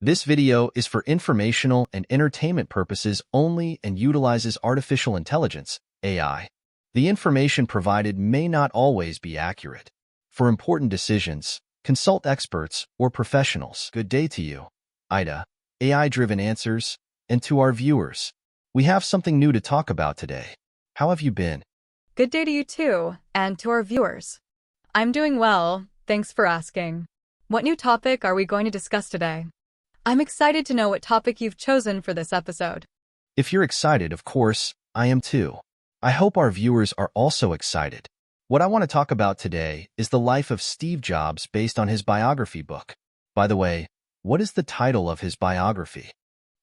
This video is for informational and entertainment purposes only and utilizes artificial intelligence, AI. The information provided may not always be accurate. For important decisions, consult experts or professionals. Good day to you, Ida, AI-driven answers, and to our viewers. We have something new to talk about today. How have you been? Good day to you too, and to our viewers. I'm doing well, thanks for asking. What new topic are we going to discuss today? I'm excited to know what topic you've chosen for this episode. If you're excited, of course, I am too. I hope our viewers are also excited. What I want to talk about today is the life of Steve Jobs based on his biography book. By the way, what is the title of his biography?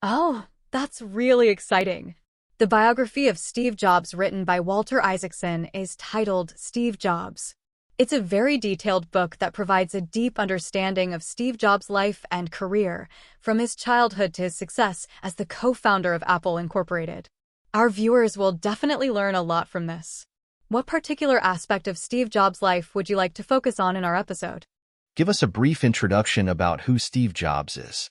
Oh, that's really exciting. The biography of Steve Jobs written by Walter Isaacson is titled Steve Jobs. It's a very detailed book that provides a deep understanding of Steve Jobs' life and career, from his childhood to his success as the co-founder of Apple Incorporated. Our viewers will definitely learn a lot from this. What particular aspect of Steve Jobs' life would you like to focus on in our episode? Give us a brief introduction about who Steve Jobs is.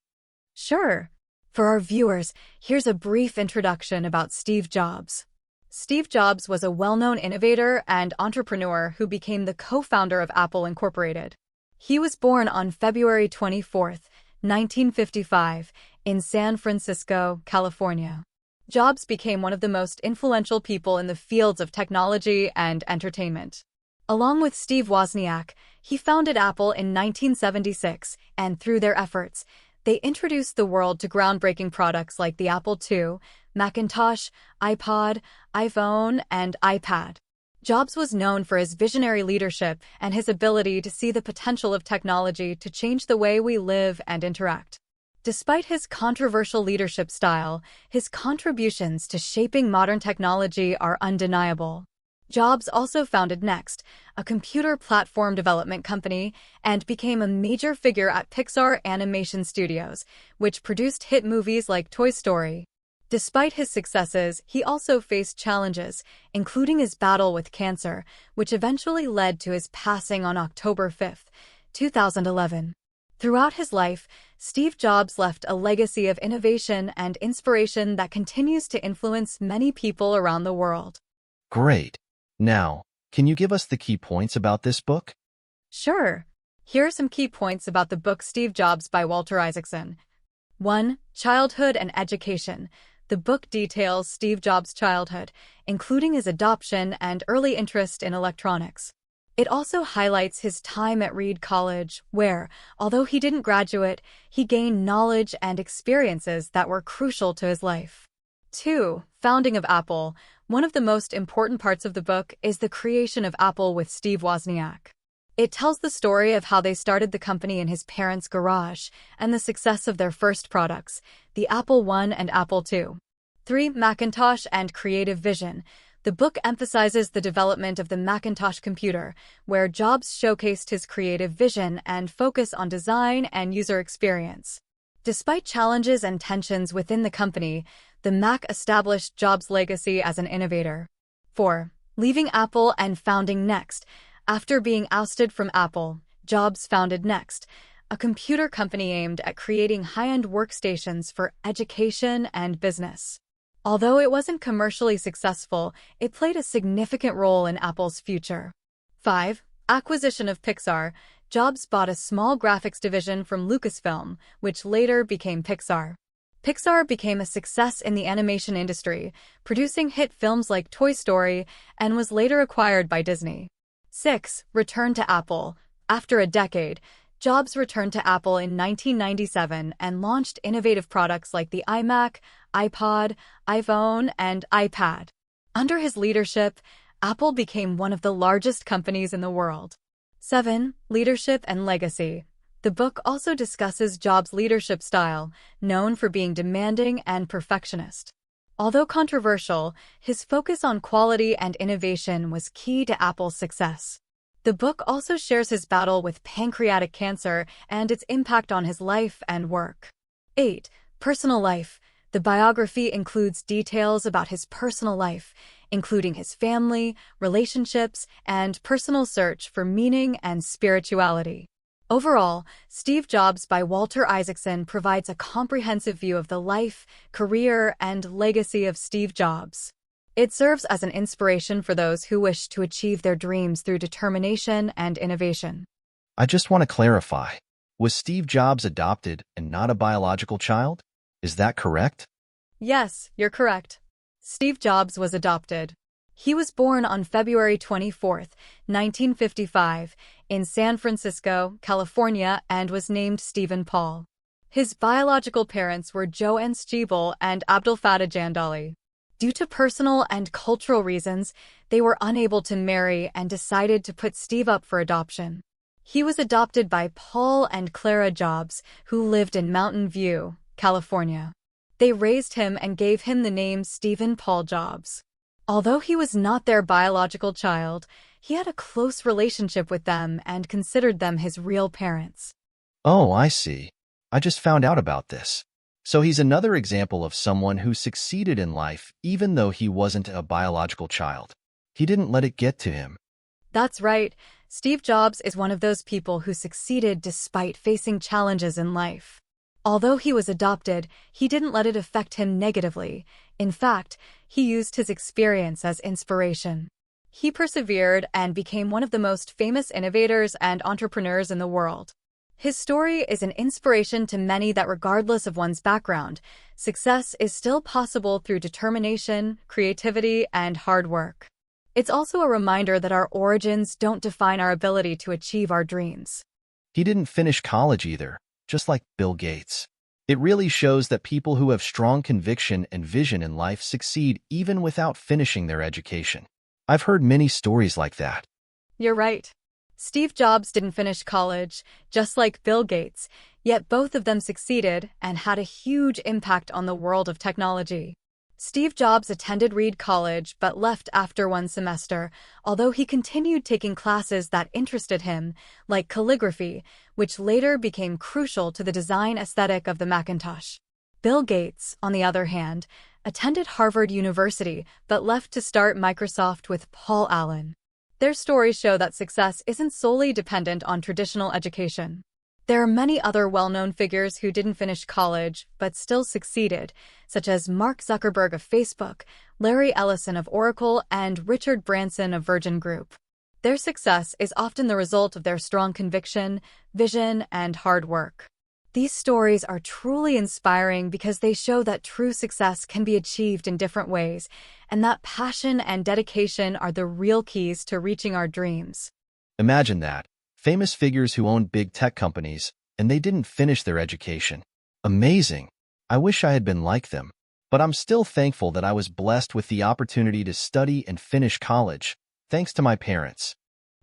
Sure. For our viewers, here's a brief introduction about Steve Jobs. Steve Jobs was a well-known innovator and entrepreneur who became the co-founder of Apple Incorporated. He was born on February 24, 1955, in San Francisco, California. Jobs became one of the most influential people in the fields of technology and entertainment. Along with Steve Wozniak, he founded Apple in 1976, and through their efforts, they introduced the world to groundbreaking products like the Apple II, Macintosh, iPod, iPhone, and iPad. Jobs was known for his visionary leadership and his ability to see the potential of technology to change the way we live and interact. Despite his controversial leadership style, his contributions to shaping modern technology are undeniable. Jobs also founded Next, a computer platform development company, and became a major figure at Pixar Animation Studios, which produced hit movies like Toy Story. Despite his successes, he also faced challenges, including his battle with cancer, which eventually led to his passing on October 5, 2011. Throughout his life, Steve Jobs left a legacy of innovation and inspiration that continues to influence many people around the world. Great. Now, can you give us the key points about this book? Sure. Here are some key points about the book Steve Jobs by Walter Isaacson. 1. Childhood and education. The book details Steve Jobs' childhood, including his adoption and early interest in electronics. It also highlights his time at Reed College, where, although he didn't graduate, he gained knowledge and experiences that were crucial to his life. 2. Founding of Apple. One of the most important parts of the book is the creation of Apple with Steve Wozniak. It tells the story of how they started the company in his parents' garage and the success of their first products, the Apple I and Apple II. 3. Macintosh and creative vision. The book emphasizes the development of the Macintosh computer, where Jobs showcased his creative vision and focus on design and user experience. Despite challenges and tensions within the company, the Mac established Jobs' legacy as an innovator. 4. Leaving Apple and founding Next. After being ousted from Apple, Jobs founded Next, a computer company aimed at creating high-end workstations for education and business. Although it wasn't commercially successful, it played a significant role in Apple's future. 5. Acquisition of Pixar. Jobs bought a small graphics division from Lucasfilm, which later became Pixar. Pixar became a success in the animation industry, producing hit films like Toy Story, and was later acquired by Disney. 6. Return to Apple. After a decade, Jobs returned to Apple in 1997 and launched innovative products like the iMac, iPod, iPhone, and iPad. Under his leadership, Apple became one of the largest companies in the world. 7. Leadership and legacy. The book also discusses Jobs' leadership style, known for being demanding and perfectionist. Although controversial, his focus on quality and innovation was key to Apple's success. The book also shares his battle with pancreatic cancer and its impact on his life and work. 8. Personal life. The biography includes details about his personal life, including his family, relationships, and personal search for meaning and spirituality. Overall, Steve Jobs by Walter Isaacson provides a comprehensive view of the life, career, and legacy of Steve Jobs. It serves as an inspiration for those who wish to achieve their dreams through determination and innovation. I just want to clarify. Was Steve Jobs adopted and not a biological child? Is that correct? Yes, you're correct. Steve Jobs was adopted. He was born on February 24, 1955, in San Francisco, California, and was named Stephen Paul. His biological parents were Joanne Stiebel and Abdul Fattah Jandali. Due to personal and cultural reasons, they were unable to marry and decided to put Steve up for adoption. He was adopted by Paul and Clara Jobs, who lived in Mountain View, California. They raised him and gave him the name Stephen Paul Jobs. Although he was not their biological child, he had a close relationship with them and considered them his real parents. Oh, I see. I just found out about this. So he's another example of someone who succeeded in life even though he wasn't a biological child. He didn't let it get to him. That's right. Steve Jobs is one of those people who succeeded despite facing challenges in life. Although he was adopted, he didn't let it affect him negatively. In fact, he used his experience as inspiration. He persevered and became one of the most famous innovators and entrepreneurs in the world. His story is an inspiration to many that regardless of one's background, success is still possible through determination, creativity, and hard work. It's also a reminder that our origins don't define our ability to achieve our dreams. He didn't finish college either, just like Bill Gates. It really shows that people who have strong conviction and vision in life succeed even without finishing their education. I've heard many stories like that. You're right. Steve Jobs didn't finish college, just like Bill Gates, yet both of them succeeded and had a huge impact on the world of technology. Steve Jobs attended Reed College but left after one semester, although he continued taking classes that interested him, like calligraphy, which later became crucial to the design aesthetic of the Macintosh. Bill Gates, on the other hand, attended Harvard University but left to start Microsoft with Paul Allen. Their stories show that success isn't solely dependent on traditional education. There are many other well-known figures who didn't finish college but still succeeded, such as Mark Zuckerberg of Facebook, Larry Ellison of Oracle, and Richard Branson of Virgin Group. Their success is often the result of their strong conviction, vision, and hard work. These stories are truly inspiring because they show that true success can be achieved in different ways, and that passion and dedication are the real keys to reaching our dreams. Imagine that. Famous figures who owned big tech companies, and they didn't finish their education. Amazing. I wish I had been like them. But I'm still thankful that I was blessed with the opportunity to study and finish college, thanks to my parents.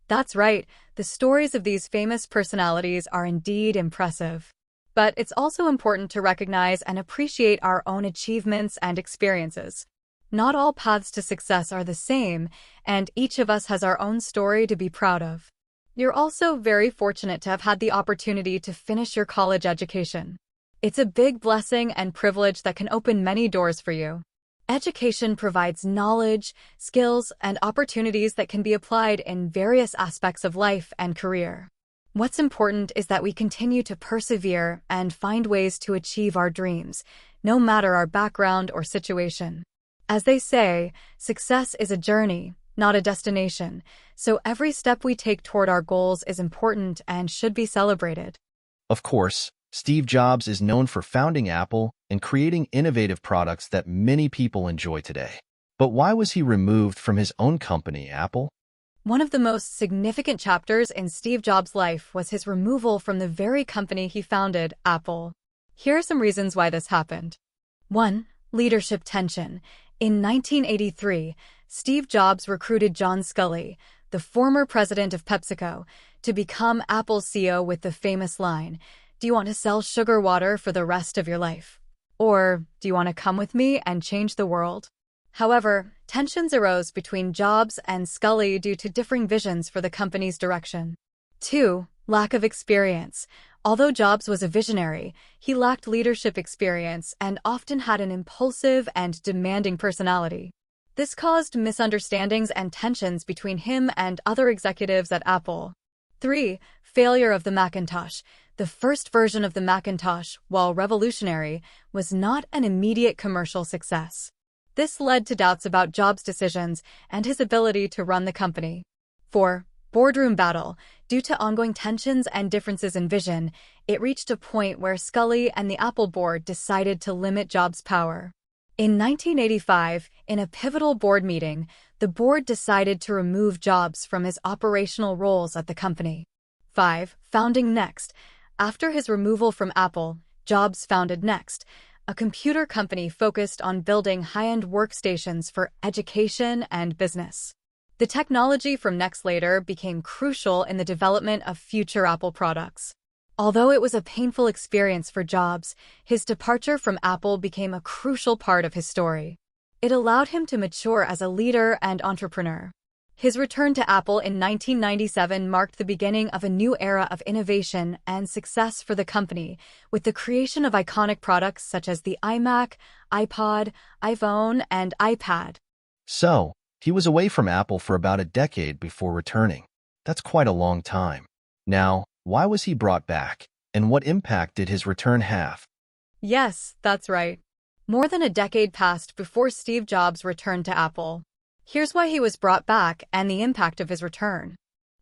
That's right. The stories of these famous personalities are indeed impressive. But it's also important to recognize and appreciate our own achievements and experiences. Not all paths to success are the same, and each of us has our own story to be proud of. You're also very fortunate to have had the opportunity to finish your college education. It's a big blessing and privilege that can open many doors for you. Education provides knowledge, skills, and opportunities that can be applied in various aspects of life and career. What's important is that we continue to persevere and find ways to achieve our dreams, no matter our background or situation. As they say, success is a journey, not a destination, so every step we take toward our goals is important and should be celebrated. Of course, Steve Jobs is known for founding Apple and creating innovative products that many people enjoy today. But why was he removed from his own company, Apple? One of the most significant chapters in Steve Jobs' life was his removal from the very company he founded, Apple. Here are some reasons why this happened. 1. Leadership tension. In 1983, Steve Jobs recruited John Sculley, the former president of PepsiCo, to become Apple's CEO with the famous line, "Do you want to sell sugar water for the rest of your life? Or do you want to come with me and change the world?" However, tensions arose between Jobs and Sculley due to differing visions for the company's direction. 2. Lack of experience. Although Jobs was a visionary, he lacked leadership experience and often had an impulsive and demanding personality. This caused misunderstandings and tensions between him and other executives at Apple. 3. Failure of the Macintosh. The first version of the Macintosh, while revolutionary, was not an immediate commercial success. This led to doubts about Jobs' decisions and his ability to run the company. 4. Boardroom battle. Due to ongoing tensions and differences in vision, it reached a point where Scully and the Apple board decided to limit Jobs' power. In 1985, in a pivotal board meeting, the board decided to remove Jobs from his operational roles at the company. 5. Founding Next. After his removal from Apple, Jobs founded Next, a computer company focused on building high-end workstations for education and business. The technology from Next later became crucial in the development of future Apple products. Although it was a painful experience for Jobs, his departure from Apple became a crucial part of his story. It allowed him to mature as a leader and entrepreneur. His return to Apple in 1997 marked the beginning of a new era of innovation and success for the company, with the creation of iconic products such as the iMac, iPod, iPhone, and iPad. So, he was away from Apple for about a decade before returning. That's quite a long time. Now, why was he brought back, and what impact did his return have? Yes, that's right. More than a decade passed before Steve Jobs returned to Apple. Here's why he was brought back and the impact of his return.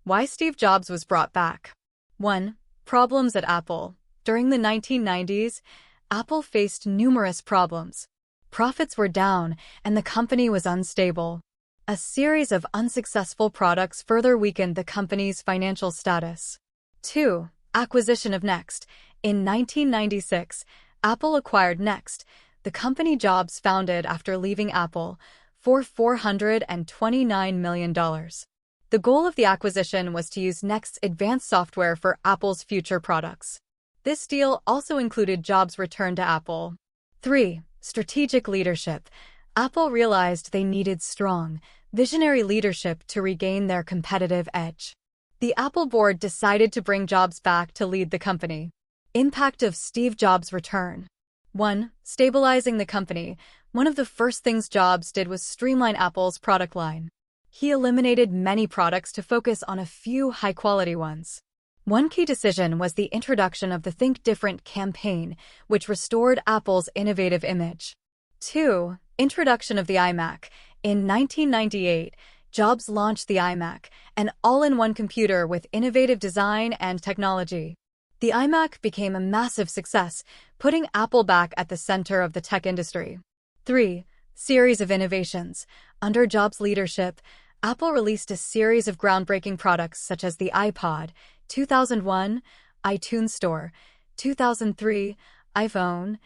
Why Steve Jobs was brought back. 1. Problems at Apple. During the 1990s, Apple faced numerous problems. Profits were down, and the company was unstable. A series of unsuccessful products further weakened the company's financial status. 2. Acquisition of Next. In 1996, Apple acquired Next, the company Jobs founded after leaving Apple, for $429 million. The goal of the acquisition was to use Next's advanced software for Apple's future products. This deal also included Jobs' return to Apple. 3. Strategic leadership. Apple realized they needed strong, visionary leadership to regain their competitive edge. The Apple board decided to bring Jobs back to lead the company. Impact of Steve Jobs' return. 1. Stabilizing the company. One of the first things Jobs did was streamline Apple's product line. He eliminated many products to focus on a few high-quality ones. One key decision was the introduction of the Think Different campaign, which restored Apple's innovative image. 2. Introduction of the iMac. In 1998, Jobs launched the iMac, an all-in-one computer with innovative design and technology. The iMac became a massive success, putting Apple back at the center of the tech industry. 3. Series of innovations. Under Jobs' leadership, Apple released a series of groundbreaking products such as the iPod, 2001, iTunes Store, 2003, iPhone,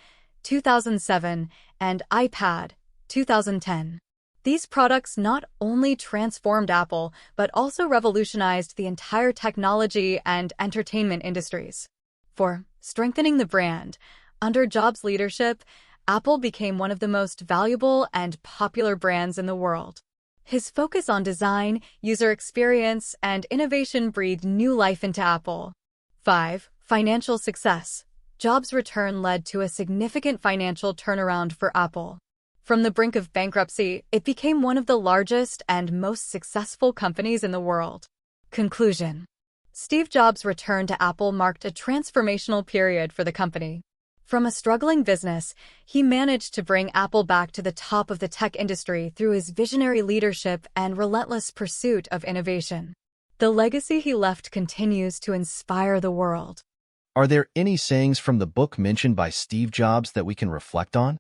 2007, and iPad, 2010. These products not only transformed Apple, but also revolutionized the entire technology and entertainment industries. 4. Strengthening the brand. Under Jobs' leadership, Apple became one of the most valuable and popular brands in the world. His focus on design, user experience, and innovation breathed new life into Apple. 5. Financial success. Jobs' return led to a significant financial turnaround for Apple. From the brink of bankruptcy, it became one of the largest and most successful companies in the world. Conclusion. Steve Jobs' return to Apple marked a transformational period for the company. From a struggling business, he managed to bring Apple back to the top of the tech industry through his visionary leadership and relentless pursuit of innovation. The legacy he left continues to inspire the world. Are there any sayings from the book mentioned by Steve Jobs that we can reflect on?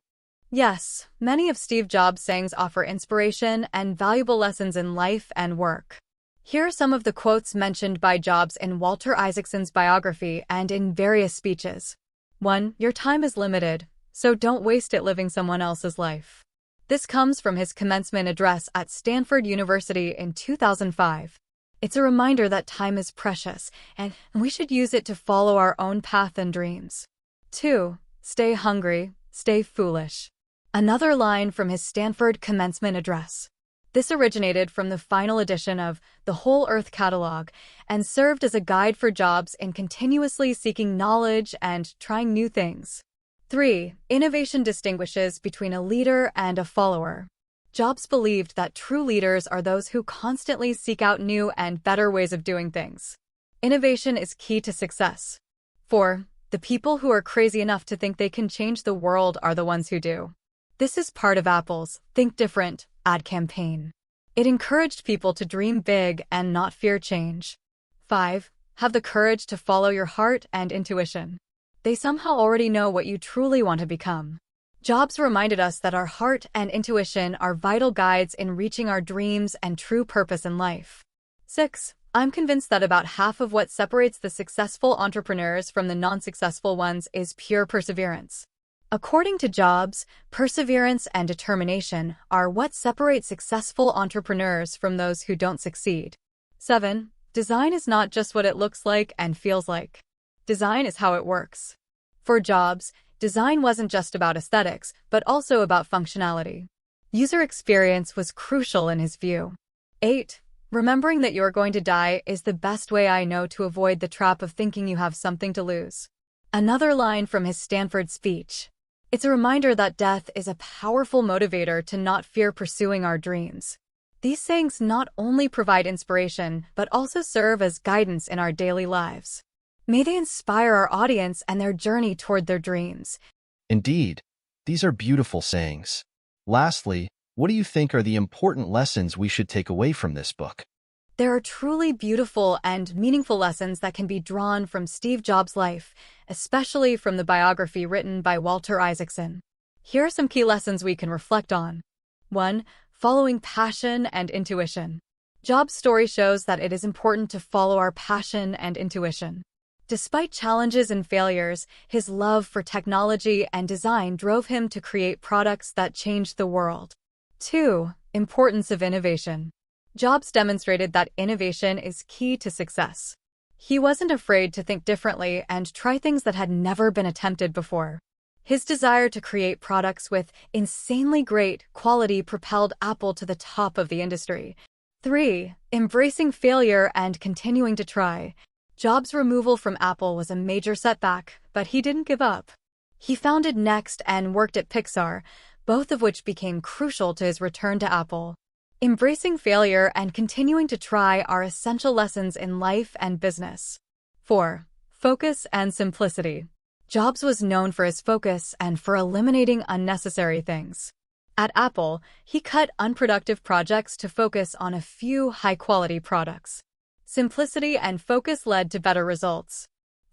Yes, many of Steve Jobs' sayings offer inspiration and valuable lessons in life and work. Here are some of the quotes mentioned by Jobs in Walter Isaacson's biography and in various speeches. 1. Your time is limited, so don't waste it living someone else's life. This comes from his commencement address at Stanford University in 2005. It's a reminder that time is precious, and we should use it to follow our own path and dreams. 2. Stay hungry, stay foolish. Another line from his Stanford commencement address. This originated from the final edition of the Whole Earth Catalog and served as a guide for Jobs in continuously seeking knowledge and trying new things. 3. Innovation distinguishes between a leader and a follower. Jobs believed that true leaders are those who constantly seek out new and better ways of doing things. Innovation is key to success. 4. The people who are crazy enough to think they can change the world are the ones who do. This is part of Apple's Think Different ad campaign. It encouraged people to dream big and not fear change. 5. Have the courage to follow your heart and intuition. They somehow already know what you truly want to become. Jobs reminded us that our heart and intuition are vital guides in reaching our dreams and true purpose in life. 6. I'm convinced that about half of what separates the successful entrepreneurs from the non-successful ones is pure perseverance. According to Jobs, perseverance and determination are what separate successful entrepreneurs from those who don't succeed. 7. Design is not just what it looks like and feels like. Design is how it works. For Jobs, design wasn't just about aesthetics, but also about functionality. User experience was crucial in his view. 8. Remembering that you're going to die is the best way I know to avoid the trap of thinking you have something to lose. Another line from his Stanford speech. It's a reminder that death is a powerful motivator to not fear pursuing our dreams. These sayings not only provide inspiration, but also serve as guidance in our daily lives. May they inspire our audience and their journey toward their dreams. Indeed, these are beautiful sayings. Lastly, what do you think are the important lessons we should take away from this book? There are truly beautiful and meaningful lessons that can be drawn from Steve Jobs' life, especially from the biography written by Walter Isaacson. Here are some key lessons we can reflect on. 1. Following passion and intuition. Jobs' story shows that it is important to follow our passion and intuition. Despite challenges and failures, his love for technology and design drove him to create products that changed the world. 2. Importance of innovation. Jobs demonstrated that innovation is key to success. He wasn't afraid to think differently and try things that had never been attempted before. His desire to create products with insanely great quality propelled Apple to the top of the industry. 3. Embracing failure and continuing to try. Jobs' removal from Apple was a major setback, but he didn't give up. He founded Next and worked at Pixar, both of which became crucial to his return to Apple. Embracing failure and continuing to try are essential lessons in life and business. 4. Focus and simplicity. Jobs was known for his focus and for eliminating unnecessary things. At Apple, he cut unproductive projects to focus on a few high-quality products. Simplicity and focus led to better results.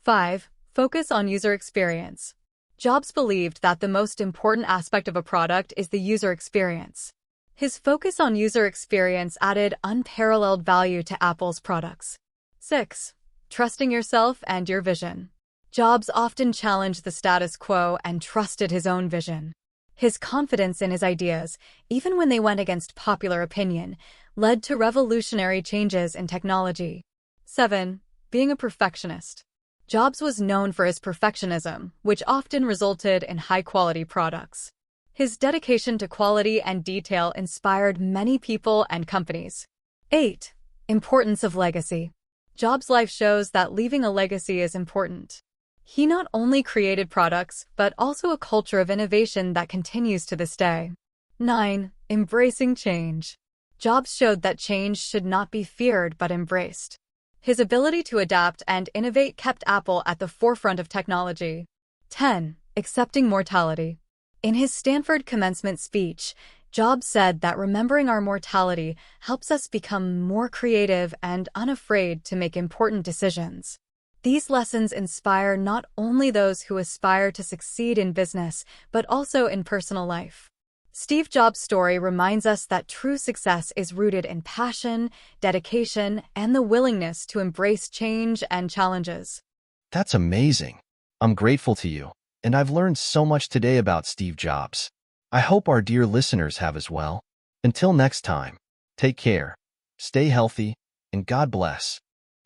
5. Focus on user experience. Jobs believed that the most important aspect of a product is the user experience. His focus on user experience added unparalleled value to Apple's products. 6. Trusting yourself and your vision. Jobs often challenged the status quo and trusted his own vision. His confidence in his ideas, even when they went against popular opinion, led to revolutionary changes in technology. 7. Being a perfectionist. Jobs was known for his perfectionism, which often resulted in high-quality products. His dedication to quality and detail inspired many people and companies. 8. Importance of legacy. Jobs' life shows that leaving a legacy is important. He not only created products, but also a culture of innovation that continues to this day. 9. Embracing change. Jobs showed that change should not be feared but embraced. His ability to adapt and innovate kept Apple at the forefront of technology. 10. Accepting mortality. In his Stanford commencement speech, Jobs said that remembering our mortality helps us become more creative and unafraid to make important decisions. These lessons inspire not only those who aspire to succeed in business, but also in personal life. Steve Jobs' story reminds us that true success is rooted in passion, dedication, and the willingness to embrace change and challenges. That's amazing. I'm grateful to you, and I've learned so much today about Steve Jobs. I hope our dear listeners have as well. Until next time, take care, stay healthy, and God bless.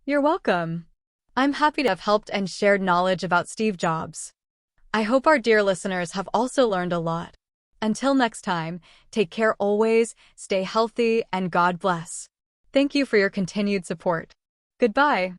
You're welcome. I'm happy to have helped and shared knowledge about Steve Jobs. I hope our dear listeners have also learned a lot. Until next time, take care always, stay healthy, and God bless. Thank you for your continued support. Goodbye.